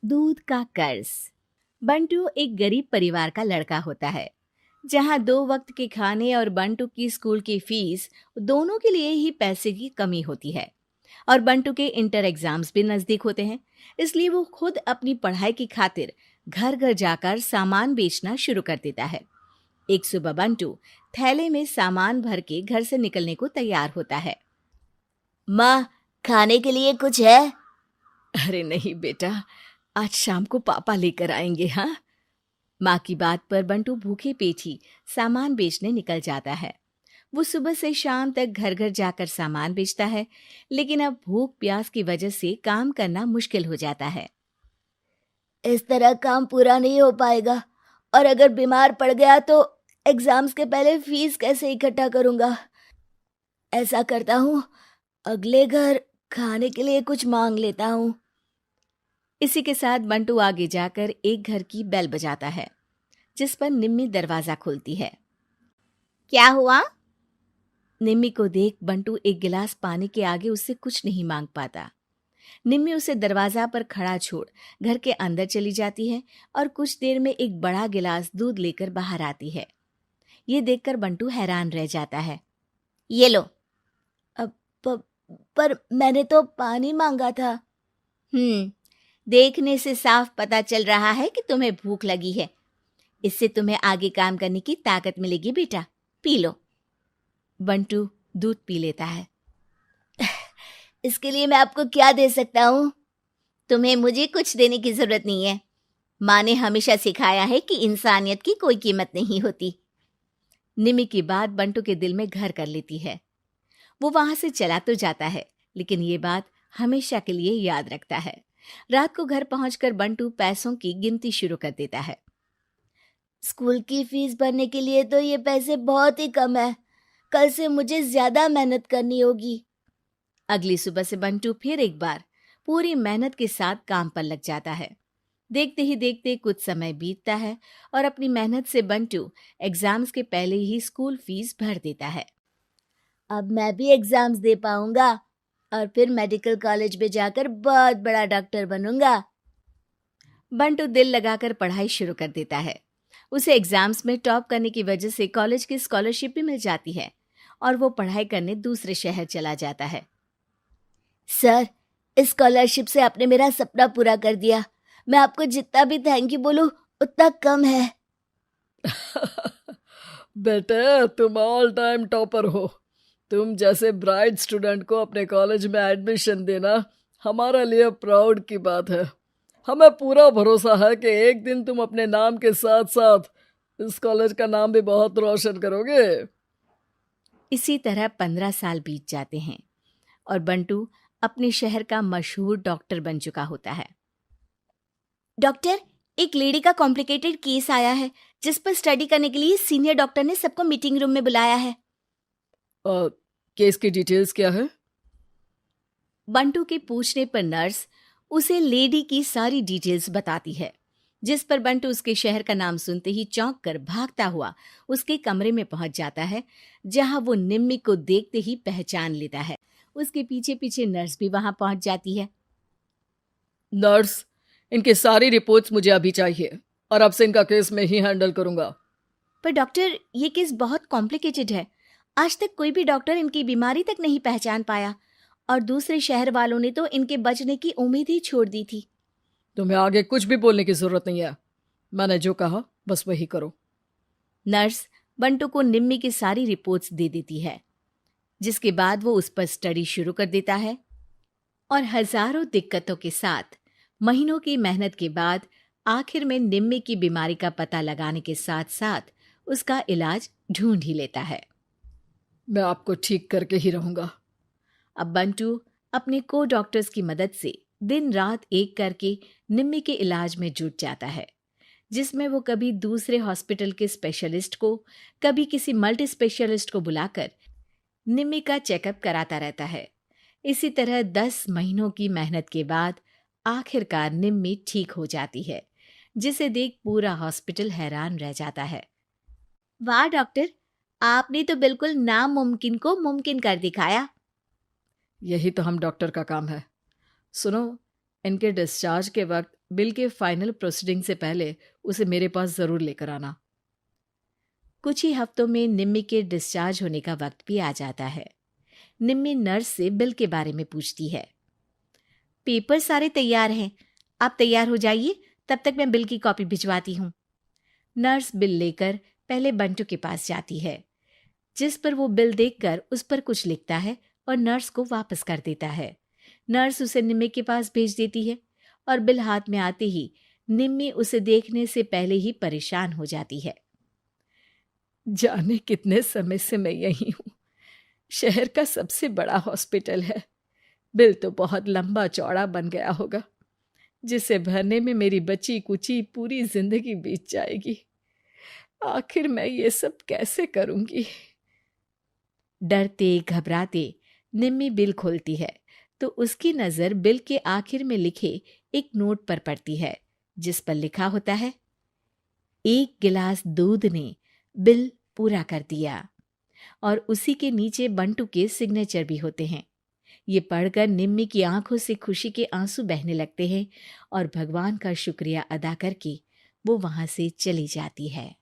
दूध का कर्ज। बंटू एक गरीब परिवार का लड़का होता है, जहां 2 वक्त के खाने और बंटू की स्कूल की फीस दोनों के लिए ही पैसे की कमी होती है। और बंटू के इंटर एग्जाम्स भी नजदीक होते हैं, इसलिए वो खुद अपनी पढ़ाई की खातिर घर घर जाकर सामान बेचना शुरू कर देता है। एक सुबह बंटू थैले में सामान भर के घर से निकलने को तैयार होता है। माँ, खाने के लिए कुछ है? अरे नहीं बेटा, आज शाम को पापा लेकर आएंगे। हाँ, माँ की बात पर बंटू भूखे पेट ही सामान बेचने निकल जाता है। वो सुबह से शाम तक घर घर जाकर सामान बेचता है, लेकिन अब भूख प्यास की वजह से काम करना मुश्किल हो जाता है। इस तरह काम पूरा नहीं हो पाएगा, और अगर बीमार पड़ गया तो एग्जाम्स के पहले फीस कैसे इकट्ठा करूंगा? ऐसा करता हूँ, अगले घर खाने के लिए कुछ मांग लेता हूँ। इसी के साथ बंटू आगे जाकर एक घर की बेल बजाता है, जिस पर निम्मी दरवाजा खोलती है। क्या हुआ? निम्मी को देख बंटू एक गिलास पानी के आगे उससे कुछ नहीं मांग पाता। निम्मी उसे दरवाजा पर खड़ा छोड़ घर के अंदर चली जाती है और कुछ देर में एक बड़ा गिलास दूध लेकर बाहर आती है। ये देखकर बंटू हैरान रह जाता है। ये लो। अब पर मैंने तो पानी मांगा था। देखने से साफ पता चल रहा है कि तुम्हें भूख लगी है। इससे तुम्हें आगे काम करने की ताकत मिलेगी बेटा, पी लो। बंटू दूध पी लेता है। इसके लिए मैं आपको क्या दे सकता हूँ? तुम्हें मुझे कुछ देने की जरूरत नहीं है। माँ ने हमेशा सिखाया है कि इंसानियत की कोई कीमत नहीं होती। निम्मी की बात बंटू के दिल में घर कर लेती है। वो वहां से चला तो जाता है, लेकिन ये बात हमेशा के लिए याद रखता है। रात को घर पहुंचकर बंटू पैसों की गिनती शुरू कर देता है। स्कूल की फीस भरने के लिए तो ये पैसे बहुत ही कम है। कल से मुझे ज्यादा मेहनत करनी होगी। अगली सुबह से बंटू फिर एक बार पूरी मेहनत के साथ काम पर लग जाता है। देखते ही देखते कुछ समय बीतता है और अपनी मेहनत से बंटू एग्जाम्स के पहले ही स्कूल फीस भर देता है। अब मैं भी एग्जाम्स दे पाऊंगा और फिर मेडिकल कॉलेज में जाकर बहुत बड़ा डॉक्टर बनूंगा। बंटू दिल लगाकर पढ़ाई शुरू कर देता है। उसे एग्जाम्स में टॉप करने की वजह से कॉलेज की स्कॉलरशिप भी मिल जाती है और वो पढ़ाई करने दूसरे शहर चला जाता है। सर, इस स्कॉलरशिप से आपने मेरा सपना पूरा कर दिया। मैं आपको जितना भी थैंक यू बोलूं उतना कम है। बेटे, तुम ऑल टाइम टॉपर हो। तुम जैसे ब्राइट स्टूडेंट को अपने कॉलेज में एडमिशन देना हमारे लिए प्राउड की बात है। हमें पूरा भरोसा है कि एक दिन तुम अपने नाम के साथ साथ इस कॉलेज का नाम भी बहुत रोशन करोगे। इसी तरह 15 साल बीत जाते हैं और बंटू अपने शहर का मशहूर डॉक्टर बन चुका होता है। डॉक्टर, एक लेडी का कॉम्प्लिकेटेड केस आया है, जिस पर स्टडी करने के लिए सीनियर डॉक्टर ने सबको मीटिंग रूम में बुलाया है। केस की डिटेल्स क्या है? बंटू के पूछने पर नर्स उसे लेडी की सारी डिटेल्स बताती है, जिस पर बंटू उसके शहर का नाम सुनते ही चौंक कर भागता हुआ उसके कमरे में पहुंच जाता है, जहां वो निम्मी को देखते ही पहचान लेता है। उसके पीछे पीछे नर्स भी वहां पहुंच जाती है। नर्स, इनकी सारी रिपोर्ट्स मुझे अभी चाहिए और अब से इनका केस मैं ही हैंडल करूंगा। पर डॉक्टर, ये केस बहुत कॉम्प्लिकेटेड है। आज तक कोई भी डॉक्टर इनकी बीमारी तक नहीं पहचान पाया और दूसरे शहर वालों ने तो इनके बचने की उम्मीद ही छोड़ दी थी। तुम्हें आगे कुछ भी बोलने की जरूरत नहीं है। मैंने जो कहा बस वही करो। नर्स बंटू को निम्मी की सारी रिपोर्ट्स दे देती है, जिसके बाद वो उस पर स्टडी शुरू कर देता है और हजारों दिक्कतों के साथ महीनों की मेहनत के बाद आखिर में निम्मी की बीमारी का पता लगाने के साथ साथ उसका इलाज ढूंढ ही लेता है। मैं आपको ठीक करके ही रहूंगा। अब बंटू अपने को डॉक्टर्स की मदद से दिन रात एक करके निम्मी के इलाज में जुट जाता है, जिसमें वो कभी दूसरे हॉस्पिटल के स्पेशलिस्ट को, कभी किसी मल्टी स्पेशलिस्ट को बुलाकर निम्मी का चेकअप कराता रहता है। इसी तरह 10 महीनों की मेहनत के बाद आखिरकार निम्मी ठीक हो जाती है, जिसे देख पूरा हॉस्पिटल हैरान रह जाता है। वाह डॉक्टर, आपने तो बिल्कुल नामुमकिन को मुमकिन कर दिखाया। यही तो हम डॉक्टर का काम है। सुनो, इनके डिस्चार्ज के वक्त बिल के फाइनल प्रोसीडिंग से पहले उसे मेरे पास ज़रूर लेकर आना। कुछ ही हफ्तों में निम्मी के डिस्चार्ज होने का वक्त भी आ जाता है। निम्मी नर्स से बिल के बारे में पूछती है। पेपर सारे तैयार हैं, आप तैयार हो जाइए, तब तक मैं बिल की कॉपी भिजवाती हूँ। नर्स बिल लेकर पहले बंटू के पास जाती है, जिस पर वो बिल देखकर उस पर कुछ लिखता है और नर्स को वापस कर देता है। नर्स उसे निम्मी के पास भेज देती है और बिल हाथ में आते ही निम्मी उसे देखने से पहले ही परेशान हो जाती है। जाने कितने समय से मैं यहीं हूँ। शहर का सबसे बड़ा हॉस्पिटल है। बिल तो बहुत लंबा चौड़ा बन गया होगा, जिसे भरने में मेरी बची कुची पूरी जिंदगी बीत जाएगी। आखिर मैं ये सब कैसे करूंगी? डरते घबराते निम्मी बिल खोलती है तो उसकी नज़र बिल के आखिर में लिखे एक नोट पर पड़ती है, जिस पर लिखा होता है, 1 गिलास दूध ने बिल पूरा कर दिया। और उसी के नीचे बंटू के सिग्नेचर भी होते हैं। ये पढ़कर निम्मी की आंखों से खुशी के आंसू बहने लगते हैं और भगवान का शुक्रिया अदा करके वो वहां से चली जाती है।